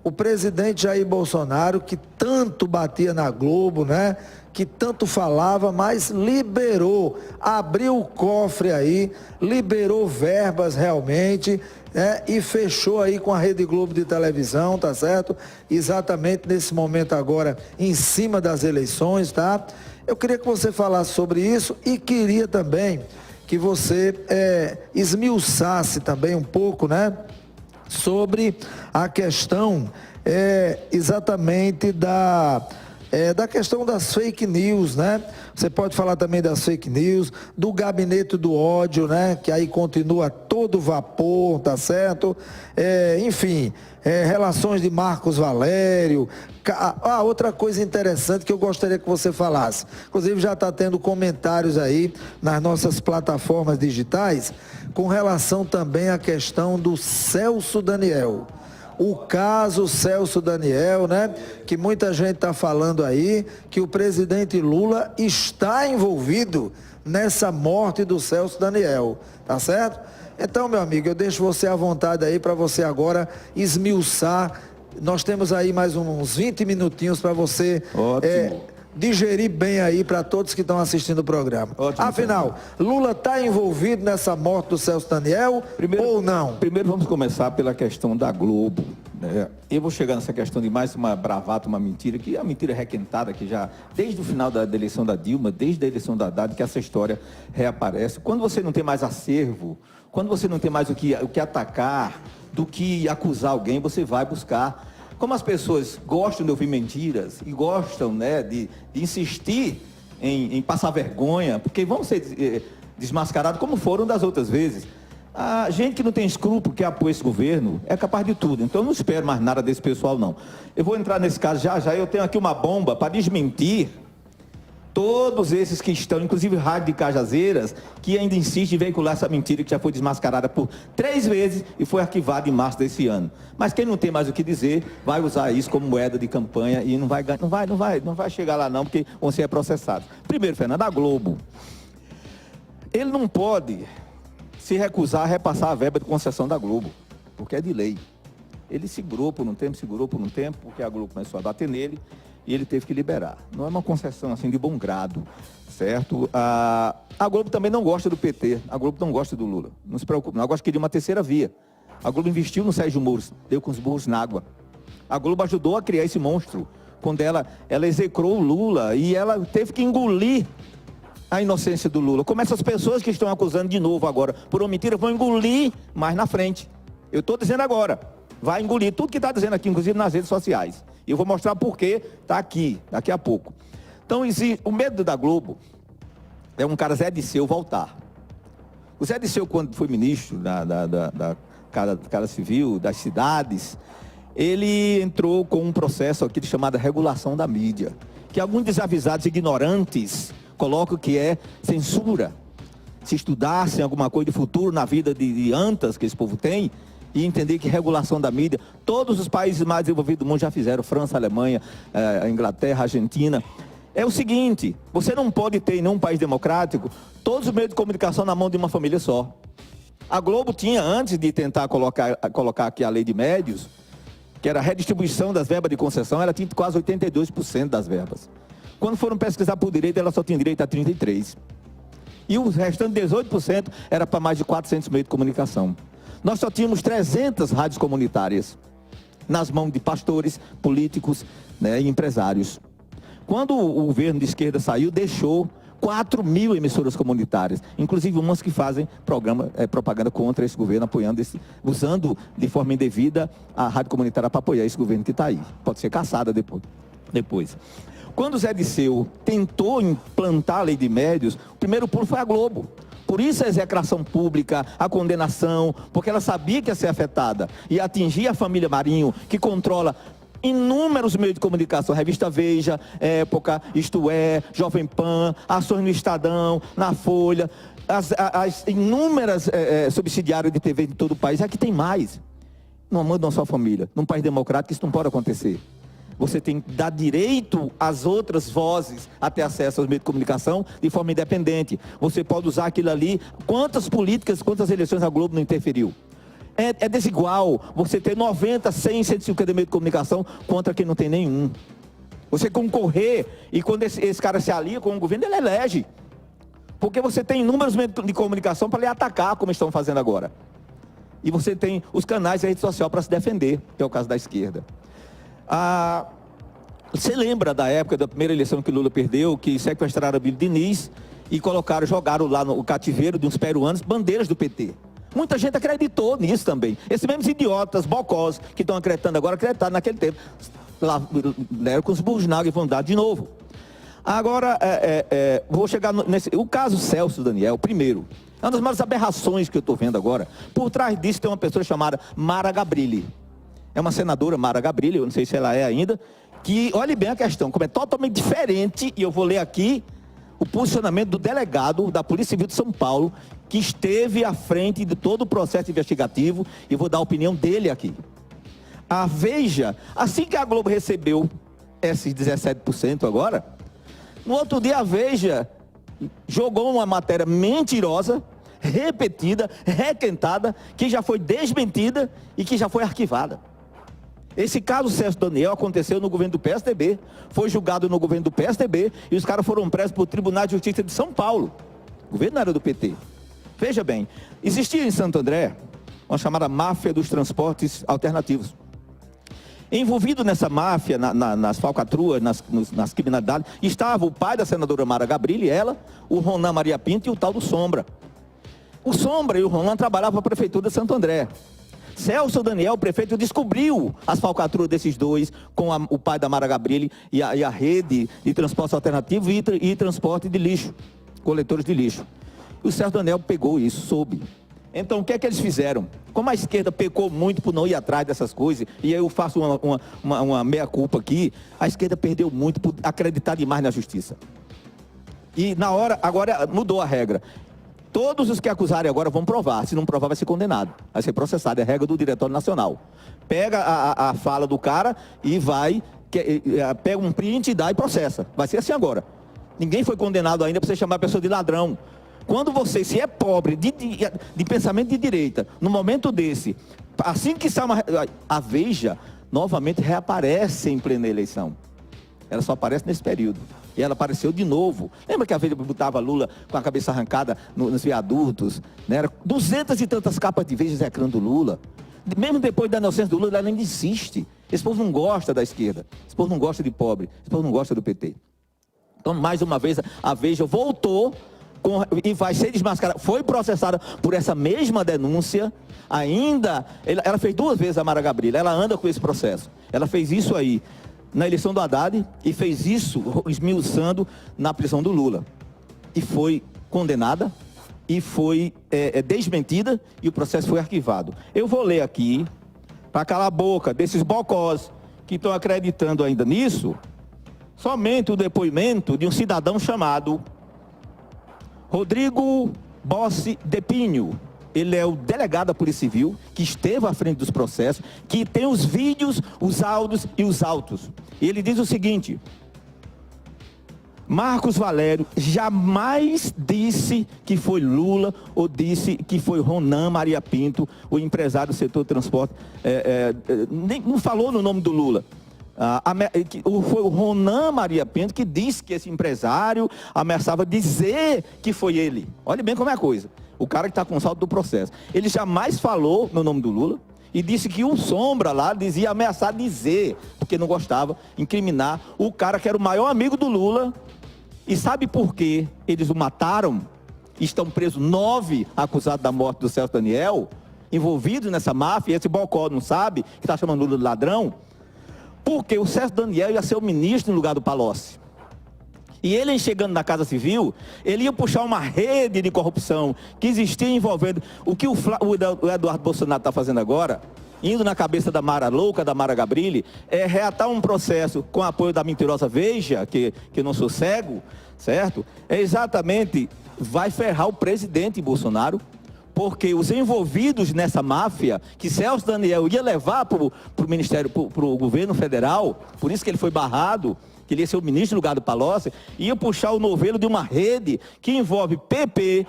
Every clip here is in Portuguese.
o presidente Jair Bolsonaro, que tanto batia na Globo, né? Que tanto falava, mas liberou, abriu o cofre aí, liberou verbas realmente, né? E fechou aí com a Rede Globo de televisão, tá certo? Exatamente nesse momento agora, em cima das eleições, tá? Eu queria que você falasse sobre isso e queria também que você esmiuçasse também um pouco, né? Sobre a questão exatamente da questão das fake news, né? Você pode falar também das fake news, do gabinete do ódio, né? Que aí continua todo vapor, tá certo? Enfim, relações de Marcos Valério. Outra coisa interessante que eu gostaria que você falasse, inclusive já está tendo comentários aí nas nossas plataformas digitais, com relação também à questão do Celso Daniel. O caso Celso Daniel, né? Que muita gente está falando aí que o presidente Lula está envolvido nessa morte do Celso Daniel, tá certo? Então, meu amigo, eu deixo você à vontade aí para você agora esmiuçar. Nós temos aí mais uns 20 minutinhos para você digerir bem aí para todos que estão assistindo o programa. Ótimo, afinal, Lula está envolvido nessa morte do Celso Daniel ou não? Primeiro vamos começar pela questão da Globo, né? Eu vou chegar nessa questão de mais uma bravata, uma mentira, que é a mentira requentada, que já, desde o final da eleição da Dilma, desde a eleição da Haddad, que essa história reaparece. Quando você não tem mais acervo, quando você não tem mais o que atacar, do que acusar alguém, você vai buscar. Como as pessoas gostam de ouvir mentiras e gostam, né, de insistir em passar vergonha, porque vão ser desmascarados como foram das outras vezes. A gente que não tem escrúpulo, que apoia esse governo, é capaz de tudo. Então eu não espero mais nada desse pessoal, não. Eu vou entrar nesse caso já. Eu tenho aqui uma bomba para desmentir todos esses que estão, inclusive Rádio de Cajazeiras, que ainda insiste em veicular essa mentira que já foi desmascarada por 3 vezes e foi arquivada em março desse ano. Mas quem não tem mais o que dizer, vai usar isso como moeda de campanha e não vai chegar lá não, porque vão ser processados. Primeiro, Fernando, a Globo. Ele não pode se recusar a repassar a verba de concessão da Globo, porque é de lei. Ele segurou por um tempo, porque a Globo começou a bater nele, e ele teve que liberar. Não é uma concessão assim de bom grado, certo? A Globo também não gosta do PT, a Globo não gosta do Lula. Não se preocupe, não. A Globo queria uma terceira via. A Globo investiu no Sérgio Moro, deu com os burros na água. A Globo ajudou a criar esse monstro, quando ela execrou o Lula e ela teve que engolir a inocência do Lula. Como essas pessoas que estão acusando de novo agora por uma mentira vão engolir mais na frente. Eu estou dizendo agora, vai engolir tudo que está dizendo aqui, inclusive nas redes sociais. E eu vou mostrar por que está aqui, daqui a pouco. Então, o medo da Globo é um cara Zé Disseu voltar. O Zé Disseu, quando foi ministro da Casa Civil, das cidades, ele entrou com um processo aqui chamado regulação da mídia, que alguns desavisados ignorantes colocam que é censura. Se estudassem alguma coisa de futuro na vida de antas que esse povo tem, e entender que regulação da mídia, todos os países mais desenvolvidos do mundo já fizeram, França, Alemanha, a Inglaterra, a Argentina. É o seguinte, você não pode ter em nenhum país democrático todos os meios de comunicação na mão de uma família só. A Globo tinha, antes de tentar colocar aqui a lei de médios, que era a redistribuição das verbas de concessão, ela tinha quase 82% das verbas. Quando foram pesquisar por direito, ela só tinha direito a 33%. E o restante 18% era para mais de 400 meios de comunicação. Nós só tínhamos 300 rádios comunitárias nas mãos de pastores, políticos, né, e empresários. Quando o governo de esquerda saiu, deixou 4.000 emissoras comunitárias, inclusive umas que fazem propaganda contra esse governo, apoiando usando de forma indevida a rádio comunitária para apoiar esse governo que está aí. Pode ser caçada depois. Quando o Zé Disseu tentou implantar a lei de médios, o primeiro pulo foi a Globo. Por isso a execração pública, a condenação, porque ela sabia que ia ser afetada. E atingir a família Marinho, que controla inúmeros meios de comunicação, revista Veja, Época, Isto É, Jovem Pan, ações no Estadão, na Folha, as inúmeras subsidiárias de TV de todo o país. Aqui tem mais. Não manda uma só família. Num país democrático isso não pode acontecer. Você tem que dar direito às outras vozes a ter acesso aos meios de comunicação de forma independente. Você pode usar aquilo ali. Quantas políticas, quantas eleições a Globo não interferiu? É desigual você ter 90, 100, 150 meios de comunicação contra quem não tem nenhum. Você concorrer, e quando esse cara se alia com o governo, ele elege. Porque você tem inúmeros meios de comunicação para lhe atacar, como estão fazendo agora. E você tem os canais da rede social para se defender, que é o caso da esquerda. Você lembra da época da primeira eleição que Lula perdeu, que sequestraram a Bíblia Diniz e jogaram lá no cativeiro de uns peruanos bandeiras do PT. Muita gente acreditou nisso também. Esses mesmos idiotas, bocós, que estão acreditando agora, acreditaram naquele tempo. Lá, deram com os burros e vão dar de novo. Agora, vou chegar nesse... O caso Celso Daniel, primeiro. É uma das maiores aberrações que eu estou vendo agora. Por trás disso tem uma pessoa chamada Mara Gabrilli. É uma senadora, Mara Gabrilli, eu não sei se ela é ainda, que, olhe bem a questão, como é totalmente diferente, e eu vou ler aqui o posicionamento do delegado da Polícia Civil de São Paulo, que esteve à frente de todo o processo investigativo, e vou dar a opinião dele aqui. A Veja, assim que a Globo recebeu esses 17% agora, no outro dia a Veja jogou uma matéria mentirosa, repetida, requentada, que já foi desmentida e que já foi arquivada. Esse caso Celso Daniel aconteceu no governo do PSDB, foi julgado no governo do PSDB e os caras foram presos para o Tribunal de Justiça de São Paulo. O governo não era do PT. Veja bem, existia em Santo André uma chamada máfia dos transportes alternativos. Envolvido nessa máfia, nas falcatruas, nas criminalidades, estava o pai da senadora Mara Gabrilli, ela, o Ronan Maria Pinto e o tal do Sombra. O Sombra e o Ronan trabalhavam para a prefeitura de Santo André. Celso Daniel, o prefeito, descobriu as falcatruas desses dois com o pai da Mara Gabrilli e a rede de transporte alternativo e transporte de lixo, coletores de lixo. O Celso Daniel pegou isso, soube. Então, o que é que eles fizeram? Como a esquerda pecou muito por não ir atrás dessas coisas, e eu faço uma meia-culpa aqui, a esquerda perdeu muito por acreditar demais na justiça. E na hora, agora mudou a regra. Todos os que acusarem agora vão provar. Se não provar, vai ser condenado. Vai ser processado. É a regra do Diretório Nacional. Pega a fala do cara e pega um print e dá e processa. Vai ser assim agora. Ninguém foi condenado ainda para você chamar a pessoa de ladrão. Quando você, se é pobre, de pensamento de direita, no momento desse, assim que sai a Veja, novamente reaparece em plena eleição. Ela só aparece nesse período. E ela apareceu de novo. Lembra que a Veja botava Lula com a cabeça arrancada nos viadutos? Né? Era 200 e tantas capas de Veja execrando Lula. Mesmo depois da inocência do Lula, ela ainda insiste. Esse povo não gosta da esquerda. Esse povo não gosta de pobre. Esse povo não gosta do PT. Então, mais uma vez, a Veja voltou e vai ser desmascarada. Foi processada por essa mesma denúncia. Ainda, ela fez 2 vezes a Mara Gabrilli. Ela anda com esse processo. Ela fez isso aí na eleição do Haddad e fez isso esmiuçando na prisão do Lula. E foi condenada e foi desmentida e o processo foi arquivado. Eu vou ler aqui, para calar a boca desses bocós que estão acreditando ainda nisso, somente o depoimento de um cidadão chamado Rodrigo Bossi de Pinho. Ele é o delegado da Polícia Civil, que esteve à frente dos processos, que tem os vídeos, os áudios e os autos. E ele diz o seguinte: Marcos Valério jamais disse que foi Lula ou disse que foi Ronan Maria Pinto, o empresário do setor de transporte. Não falou no nome do Lula. Foi o Ronan Maria Pinto que disse que esse empresário ameaçava dizer que foi ele. Olha bem como é a coisa. O cara que está com o saldo do processo. Ele jamais falou no nome do Lula e disse que o Sombra lá dizia ameaçar dizer, porque não gostava, incriminar o cara que era o maior amigo do Lula. E sabe por quê eles o mataram? Estão presos 9 acusados da morte do Celso Daniel, envolvidos nessa máfia, esse bocó não sabe, que está chamando Lula de ladrão, porque o Celso Daniel ia ser o ministro no lugar do Palocci. E ele, chegando na Casa Civil, ele ia puxar uma rede de corrupção que existia envolvendo o que o Eduardo Bolsonaro está fazendo agora, indo na cabeça da Mara louca, da Mara Gabrilli, é reatar um processo com apoio da mentirosa Veja, que eu não sou cego, certo? É exatamente, vai ferrar o presidente Bolsonaro, porque os envolvidos nessa máfia, que Celso Daniel ia levar para o Ministério, para o governo federal, por isso que ele foi barrado, que ele ia ser o ministro no lugar do Palocci, ia puxar o novelo de uma rede que envolve PP,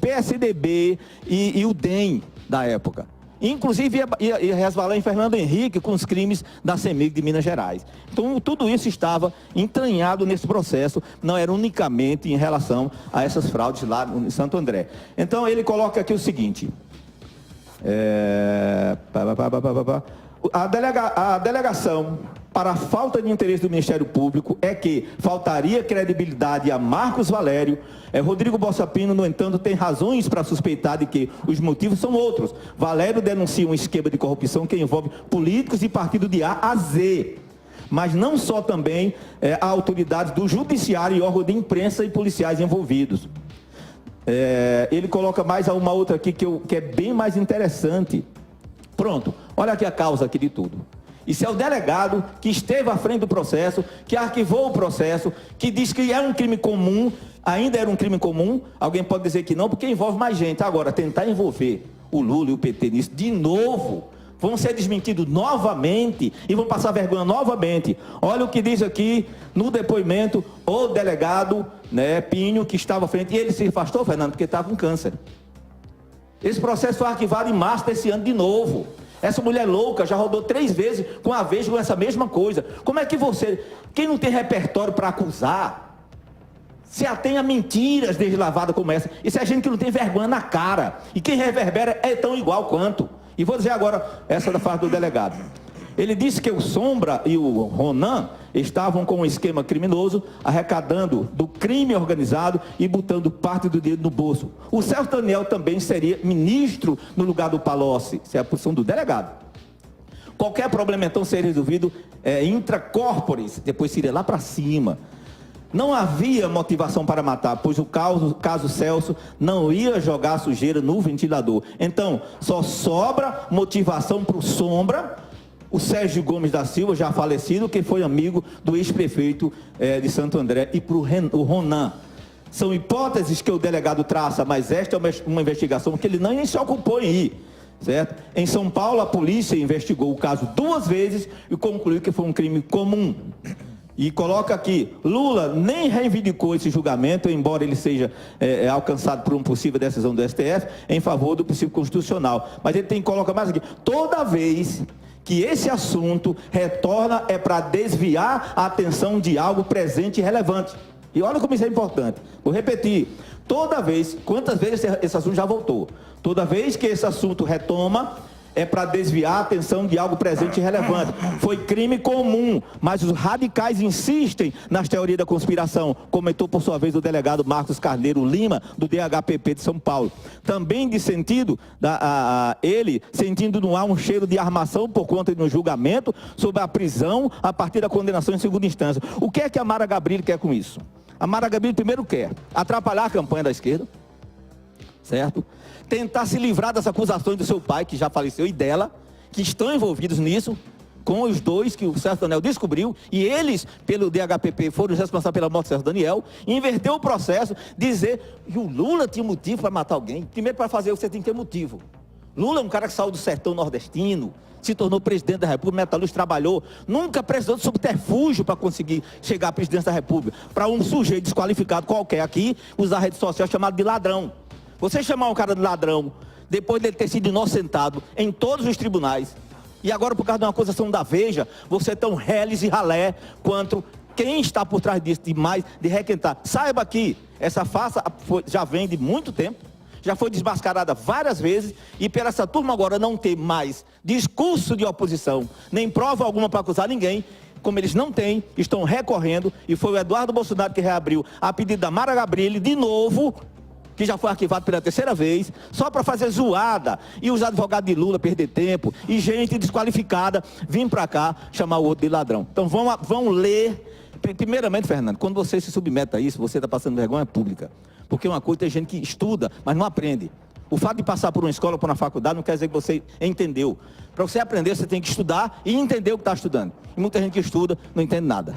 PSDB e o DEM da época. inclusive ia resvalar em Fernando Henrique com os crimes da CEMIG de Minas Gerais. Então, tudo isso estava entranhado nesse processo, não era unicamente em relação a essas fraudes lá em Santo André. Então, ele coloca aqui o seguinte, a delegação para a falta de interesse do Ministério Público é que faltaria credibilidade a Marcos Valério. Rodrigo Bossapino, no entanto, tem razões para suspeitar de que os motivos são outros. Valério denuncia um esquema de corrupção que envolve políticos e partido de A a Z. Mas não só também a autoridades do judiciário e órgão de imprensa e policiais envolvidos. Ele coloca mais uma outra aqui que é bem mais interessante. Pronto, olha aqui a causa aqui de tudo. Isso é o delegado que esteve à frente do processo, que arquivou o processo, que diz que é um crime comum, ainda era um crime comum. Alguém pode dizer que não, porque envolve mais gente. Agora, tentar envolver o Lula e o PT nisso de novo, vão ser desmentidos novamente e vão passar vergonha novamente. Olha o que diz aqui no depoimento o delegado, Pinho, que estava à frente, e ele se afastou, Fernando, porque estava com câncer. Esse processo foi arquivado em março desse ano de novo. Essa mulher louca já rodou 3 vezes com a vez com essa mesma coisa. Como é que você, quem não tem repertório para acusar, se atém a mentiras deslavadas como essa? Isso é gente que não tem vergonha na cara. E quem reverbera é tão igual quanto. E vou dizer agora essa da parte do delegado. Ele disse que o Sombra e o Ronan estavam com um esquema criminoso, arrecadando do crime organizado e botando parte do dinheiro no bolso. O Celso Daniel também seria ministro no lugar do Palocci, isso é a posição do delegado. Qualquer problema então seria resolvido intra-corporis, depois seria lá para cima. Não havia motivação para matar, pois o caso Celso não ia jogar sujeira no ventilador. Então, só sobra motivação para o Sombra, o Sérgio Gomes da Silva, já falecido, que foi amigo do ex-prefeito de Santo André, e para o Ronan. São hipóteses que o delegado traça, mas esta é uma investigação que ele nem se ocupou em ir, certo? Em São Paulo, a polícia investigou o caso 2 vezes e concluiu que foi um crime comum. E coloca aqui, Lula nem reivindicou esse julgamento, embora ele seja alcançado por uma possível decisão do STF, em favor do princípio constitucional. Mas ele coloca mais aqui, toda vez que esse assunto retorna é para desviar a atenção de algo presente e relevante. E olha como isso é importante. Vou repetir. Toda vez, quantas vezes esse assunto já voltou? Toda vez que esse assunto retoma, é para desviar a atenção de algo presente e relevante. Foi crime comum, mas os radicais insistem nas teorias da conspiração, comentou por sua vez o delegado Marcos Carneiro Lima, do DHPP de São Paulo. Também de sentido, ele sentindo no ar um cheiro de armação por conta de um julgamento sobre a prisão a partir da condenação em segunda instância. O que é que a Mara Gabrilli quer com isso? A Mara Gabrilli primeiro quer atrapalhar a campanha da esquerda, certo? Tentar se livrar das acusações do seu pai, que já faleceu, e dela, que estão envolvidos nisso, com os dois que o Celso Daniel descobriu, e eles, pelo DHPP, foram responsáveis pela morte do Celso Daniel, inverteu o processo, dizer que o Lula tinha motivo para matar alguém. Primeiro, para fazer, você tem que ter motivo. Lula é um cara que saiu do sertão nordestino, se tornou presidente da República, metalúrgico, trabalhou, nunca precisou de subterfúgio para conseguir chegar à presidência da República. Para um sujeito desqualificado qualquer aqui, usar a rede social chamada de ladrão. Você chamar um cara de ladrão, depois dele ter sido inocentado em todos os tribunais, e agora por causa de uma acusação da Veja, você é tão reles e ralé quanto quem está por trás disso, de requentar. Saiba que essa farsa já vem de muito tempo, já foi desmascarada várias vezes, e pela essa turma agora não ter mais discurso de oposição, nem prova alguma para acusar ninguém, como eles não têm, estão recorrendo, e foi o Eduardo Bolsonaro que reabriu a pedido da Mara Gabrilli, de novo, que já foi arquivado pela 3ª vez, só para fazer zoada, e os advogados de Lula perder tempo, e gente desqualificada vir para cá chamar o outro de ladrão. Então vão ler. Primeiramente, Fernando, quando você se submete a isso, você está passando vergonha pública, porque uma coisa tem gente que estuda, mas não aprende. O fato de passar por uma escola ou por uma faculdade não quer dizer que você entendeu. Para você aprender, você tem que estudar e entender o que está estudando. E muita gente que estuda não entende nada.